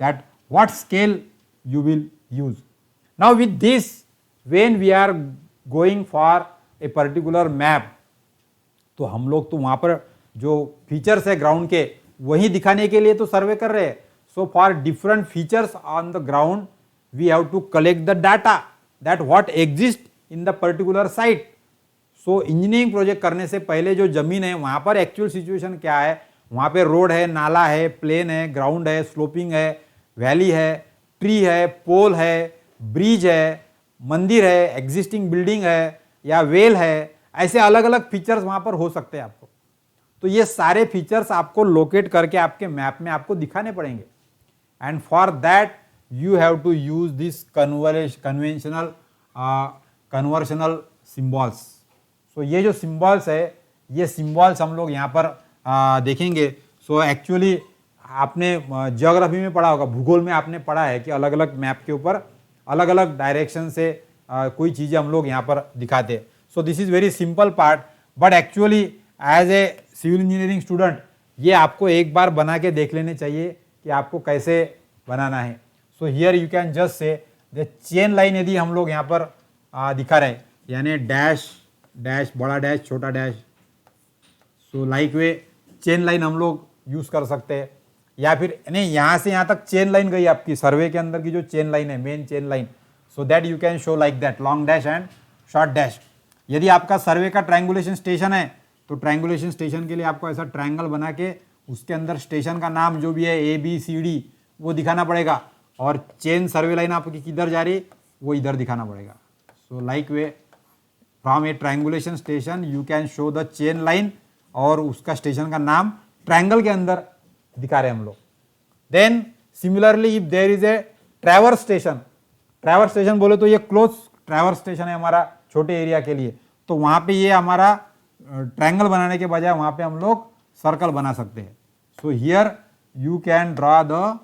A: that what scale you will use. Now with this, when we are going for a particular map, तो हम लोग तो वहां पर जो फीचर्स है ग्राउंड के वही दिखाने के लिए तो सर्वे कर रहे हैं। So for different features on the ground we have to collect the data that what exist in the particular site. So engineering project करने से पहले जो जमीन है वहां पर एक्चुअल सिचुएशन क्या है, वहां पे रोड है, नाला है, प्लेन है, ग्राउंड है, स्लोपिंग है, वैली है, ट्री है, पोल है, ब्रिज है, मंदिर है, एग्जिस्टिंग बिल्डिंग है या वेल है, ऐसे अलग अलग फीचर्स वहां पर हो सकते हैं आपको। तो ये सारे फीचर्स आपको लोकेट करके आपके मैप में आपको दिखाने पड़ेंगे। And for that you have to use this conversional symbols. So ये जो सिंबल्स है, ये सिंबल्स हम लोग यहाँ पर देखेंगे। सो एक्चुअली आपने जियोग्राफी में पढ़ा होगा, भूगोल में आपने पढ़ा है कि अलग अलग मैप के ऊपर अलग अलग डायरेक्शन से कोई चीज़ें हम लोग यहाँ पर दिखाते हैं। So this is very simple part, but actually as a civil engineering student ये आपको एक बार बना के देख लेने चाहिए कि आपको कैसे बनाना है। So here you can just say the chain line यदि हम लोग यहाँ पर दिखा रहे हैं, यानी डैश डैश, बड़ा डैश, छोटा डैश, सो लाइक वे चेन लाइन हम लोग यूज़ कर सकते हैं। या फिर नहीं, यहाँ से यहाँ तक चेन लाइन गई आपकी सर्वे के अंदर की जो चेन लाइन है, main chain line, so that you can show like that long dash and short dash. यदि आपका सर्वे का ट्रायंगुलेशन स्टेशन है तो ट्रायंगुलेशन स्टेशन के लिए आपको ऐसा ट्रायंगल बना के उसके अंदर स्टेशन का नाम जो भी है ABCD वो दिखाना पड़ेगा, और चेन सर्वे लाइन आपकी किधर जा रही वो इधर दिखाना पड़ेगा। So like way from A triangulation station you can show the chain line और उसका स्टेशन का नाम ट्रायंगल के अंदर दिखा रहे हैं हम लोग। Then similarly if there is a traverse station, traverse station बोले तो ये क्लोज ट्रैवर्स स्टेशन है हमारा छोटे एरिया के लिए, तो वहां पे ये हमारा ट्रायंगल बनाने के बजाय वहां पे हम लोग सर्कल बना सकते हैं। So here you can draw the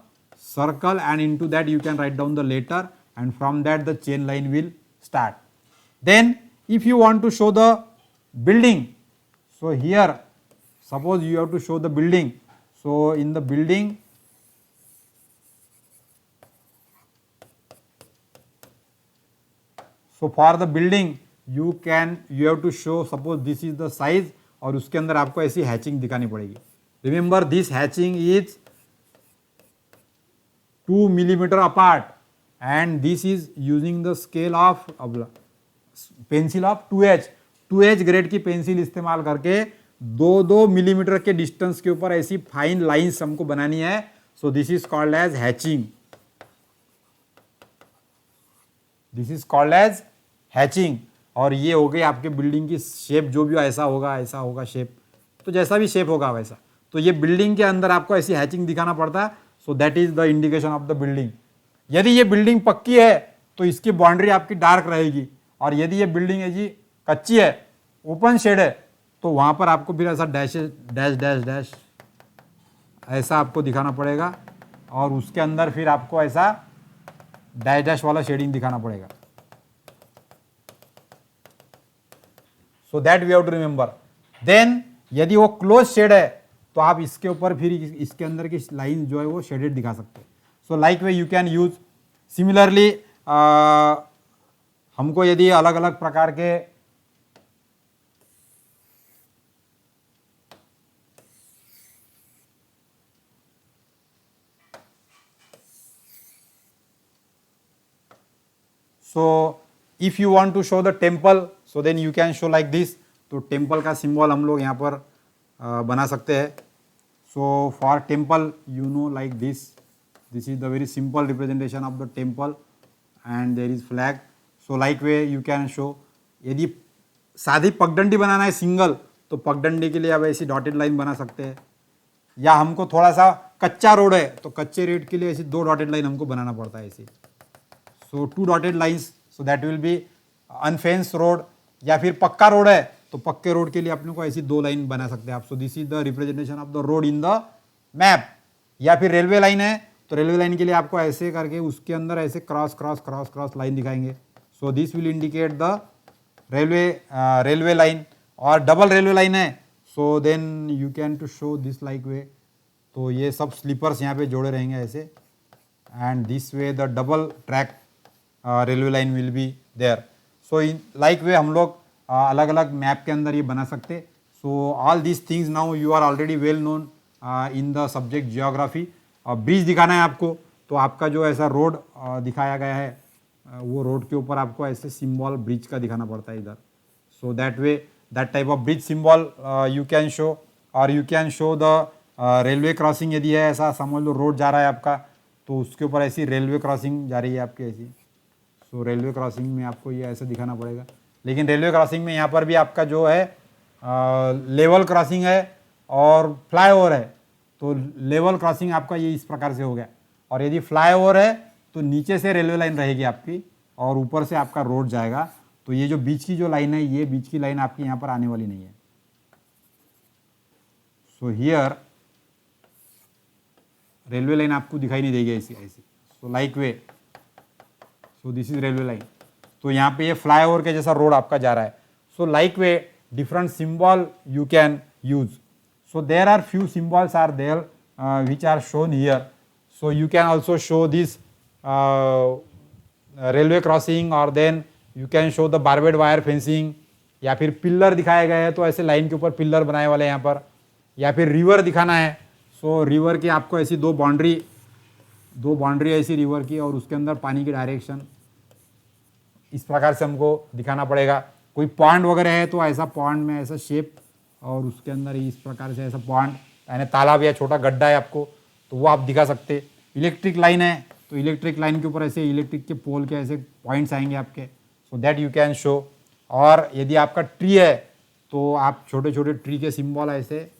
A: circle and into that you can write down the letter and from that the chain line will start. Then if you want to show the building, so here suppose you have to show the building, so in the building so for the building you have to show, suppose this is the size और उसके अंदर आपको ऐसी hatching दिखानी पड़ेगी. Remember this hatching is 2 millimeter apart and this is using the scale of pencil of 2H grade की pencil इस्तेमाल करके 2-2 मिलीमीटर के डिस्टेंस के ऊपर ऐसी फाइन लाइंस हमको बनानी है. So this is called as hatching. This is called as hatching. और ये हो गई आपके बिल्डिंग की शेप, जो भी ऐसा होगा शेप, तो जैसा भी शेप होगा वैसा. तो ये बिल्डिंग के अंदर आपको ऐसी हैचिंग दिखाना पड़ता है. So that is the indication of the building. यदि ये बिल्डिंग पक्की है तो इसकी बाउंड्री आपकी डार्क रहेगी, और यदि ये बिल्डिंग है जी कच्ची है, ओपन शेड है, तो वहां पर आपको फिर ऐसा डैश डैश डैश डैश ऐसा आपको दिखाना पड़ेगा, और उसके अंदर फिर आपको ऐसा डैश डैश वाला शेडिंग दिखाना पड़ेगा. So that we have to remember. Then यदि वो क्लोज शेड है तो आप इसके ऊपर फिर इसके अंदर की लाइन जो है वो शेडेड दिखा सकते हैं. So like way you can use. Similarly हमको यदि अलग अलग प्रकार के so if you want to show the temple, so then you can show like this. तो टेम्पल का सिंबल हम लोग यहाँ पर बना सकते हैं. So for temple you know like this. This is the very simple representation of the temple and there is flag. So like way you can show. यदि सादी पगडंडी बनाना है सिंगल, तो पगडंडी के लिए आप ऐसी डॉटेड लाइन बना सकते हैं. या हमको थोड़ा सा कच्चा रोड है तो कच्चे रोड के लिए ऐसी 2 डॉटेड लाइन हमको बनाना पड़ता है ऐसी. So 2 dotted lines, so that will be unfenced road. या फिर पक्का रोड है तो पक्के रोड के लिए अपने को ऐसी 2 लाइन बना सकते हैं आप. सो this is the representation of the road in the map. या फिर रेलवे लाइन है तो रेलवे लाइन के लिए आपको ऐसे करके उसके अंदर ऐसे cross cross cross cross line दिखाएंगे. So this will indicate the railway line. और डबल रेलवे लाइन है, so then you can to show this like way. तो ये सब स्लीपर्स यहाँ पे जोड़े रहेंगे ऐसे, and this way the double track railway line will be there. So in like way हम लोग अलग अलग मैप के अंदर ये बना सकते. So all this things now you are already well known in the subject geography. Bridge दिखाना है आपको, तो आपका जो ऐसा रोड दिखाया गया है वो रोड के ऊपर आपको ऐसे सिंबल ब्रिज का दिखाना पड़ता है इधर. So that way that type of bridge symbol you can show. और you can show the railway crossing. यदि है ऐसा समझ लो रोड जा रहा है आपका, तो उसके ऊपर ऐसी रेलवे क्रॉसिंग जा रही है आपकी ऐसी. सो रेलवे क्रॉसिंग में आपको ये ऐसे दिखाना पड़ेगा. लेकिन रेलवे क्रॉसिंग में यहाँ पर भी आपका जो है लेवल क्रॉसिंग है और फ्लाईओवर है. तो लेवल क्रॉसिंग आपका ये इस प्रकार से हो गया. और यदि फ्लाईओवर है तो नीचे से रेलवे लाइन रहेगी आपकी और ऊपर से आपका रोड जाएगा. तो ये जो बीच की जो लाइन है, ये बीच की लाइन आपकी यहाँ पर आने वाली नहीं है. सो हियर रेलवे लाइन आपको दिखाई नहीं देगी ऐसी ऐसी. सो like way, so this is railway line. तो यहाँ पे ये फ्लाईओवर के जैसा रोड आपका जा रहा है. So like way different symbol you can use. So there are few symbols are there which are shown here. So you can also show this railway crossing, or then you can show the barbed wire fencing. या फिर pillar दिखाए गए हैं तो ऐसे line के ऊपर pillar बनाए वाले यहाँ पर. या फिर रिवर दिखाना है, सो रिवर की आपको ऐसी दो बाउंड्री ऐसी रिवर की, और उसके अंदर पानी की डायरेक्शन इस प्रकार से हमको दिखाना पड़ेगा. कोई पॉन्ड वगैरह है तो ऐसा पॉन्ड में ऐसा शेप, और उसके अंदर इस प्रकार से ऐसा पॉन्ड यानी तालाब या छोटा गड्ढा है आपको, तो वो आप दिखा सकते. इलेक्ट्रिक लाइन है तो इलेक्ट्रिक लाइन के ऊपर ऐसे इलेक्ट्रिक के पोल के ऐसे पॉइंट्स आएंगे आपके. सो दैट यू कैन शो. और यदि आपका ट्री है तो आप छोटे छोटे ट्री के सिंबल ऐसे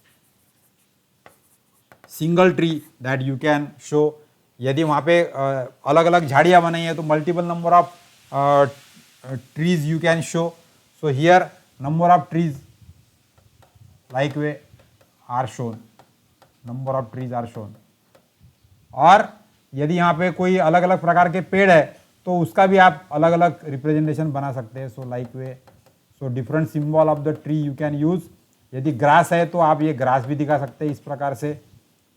A: single tree that you can show. यदि वहाँ पे अलग अलग झाड़ियाँ बनाई है तो multiple number of trees you can show. So here number of trees like way are shown. number of trees are shown. और यदि यहाँ पे कोई अलग अलग प्रकार के पेड़ है तो उसका भी आप अलग अलग रिप्रेजेंटेशन बना सकते हैं. So like way, so different symbol of the tree you can use. यदि ग्रास है तो आप ये ग्रास भी दिखा सकते हैं इस प्रकार से.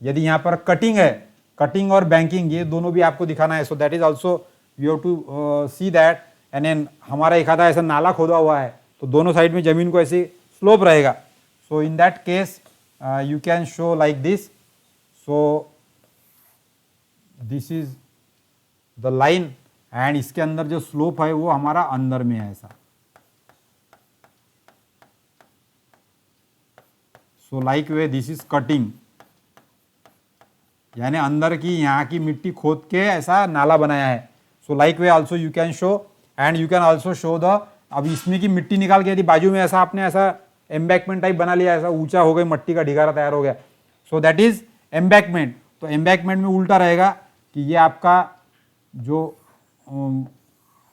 A: यदि यहाँ पर कटिंग है, कटिंग और बैंकिंग ये दोनों भी आपको दिखाना है. So that is also you have to see that. And then हमारा एक आधा ऐसा नाला खोदा हुआ है तो दोनों साइड में जमीन को ऐसे स्लोप रहेगा. So in that case you can show like this. So this is the line and इसके अंदर जो स्लोप है वो हमारा अंदर में है ऐसा. सो like way this is cutting, यानी अंदर की यहाँ की मिट्टी खोद के ऐसा नाला बनाया है. So like way also you can show. And you can also show the, अब इसमें की मिट्टी निकाल के यदि बाजू में ऐसा आपने ऐसा एम्बैकमेंट टाइप बना लिया, ऐसा ऊंचा हो गई, मट्टी का ढिगारा तैयार हो गया. सो दैट इज एम्बैकमेंट. तो एम्बैकमेंट में उल्टा रहेगा कि ये आपका जो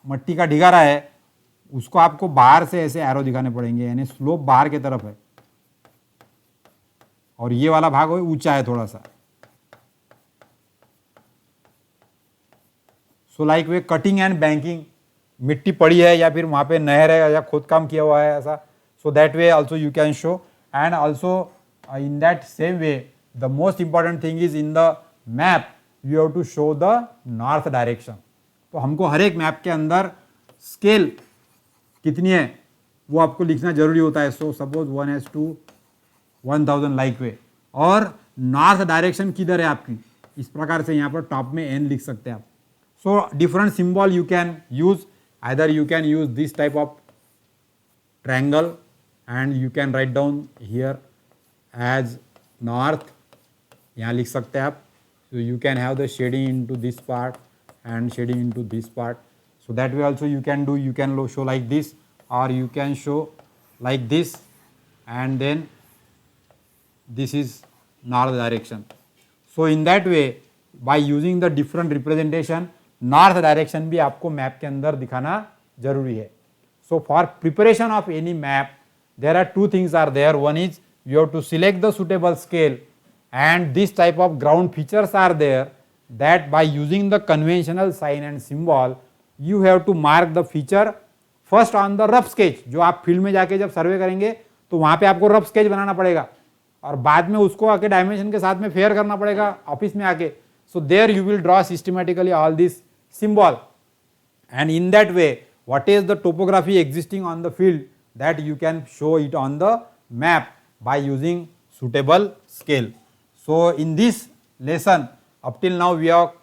A: मट्टी का ढिगारा है उसको आपको बाहर से ऐसे एरो दिखाने पड़ेंगे, यानी स्लोप बाहर की तरफ है और ये वाला भाग ऊंचा है थोड़ा सा. सो like way cutting and banking, मिट्टी पड़ी है या फिर वहाँ पे नहर है या खोद काम किया हुआ है ऐसा. So that way also you can show. And also in that same way the most important thing is in the map you have to show the north direction. तो हमको हर एक मैप के अंदर स्केल कितनी है वो आपको लिखना जरूरी होता है. सो सपोज 1:1000 लाइक वे, और नॉर्थ डायरेक्शन किधर है आपकी, इस प्रकार से यहाँ पर टॉप में n लिख सकते हैं आप. So different symbol you can use. Either you can use this type of triangle and you can write down here as north, यहाँ लिख सकते हैं आप. So you can have the shading into this part and shading into this part. So that way also you can do, you can show like this, or you can show like this, and then this is north direction. So in that way by using the different representation north direction भी आपको map के अंदर दिखाना जरूरी है. So for preparation of any map there are two things are there. One is you have to select the suitable scale, and this type of ground features are there that by using the conventional sign and symbol you have to mark the feature first on the rough sketch. जो आप field में जाके जब सर्वे करेंगे तो वहाँ पे आपको रफ स्केच बनाना पड़ेगा और बाद में उसको आके डायमेंशन के साथ में फेयर करना पड़ेगा ऑफिस में आके. So there you will draw systematically all this symbol, and in that way what is the topography existing on the field that you can show it on the map by using suitable scale. So in this lesson up till now we have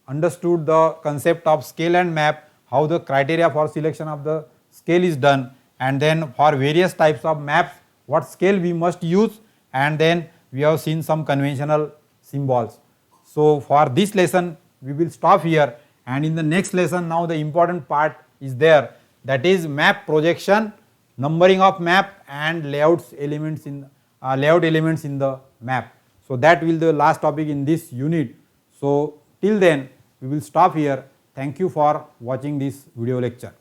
A: understood the concept of scale and map, how the criteria for selection of the scale is done, and then for various types of maps what scale we must use, and then we have seen some conventional symbols. So for this lesson we will stop here, and in the next lesson now the important part is there, that is map projection, numbering of map and layout elements in the map. So that will be the last topic in this unit. So till then we will stop here. Thank you for watching this video lecture.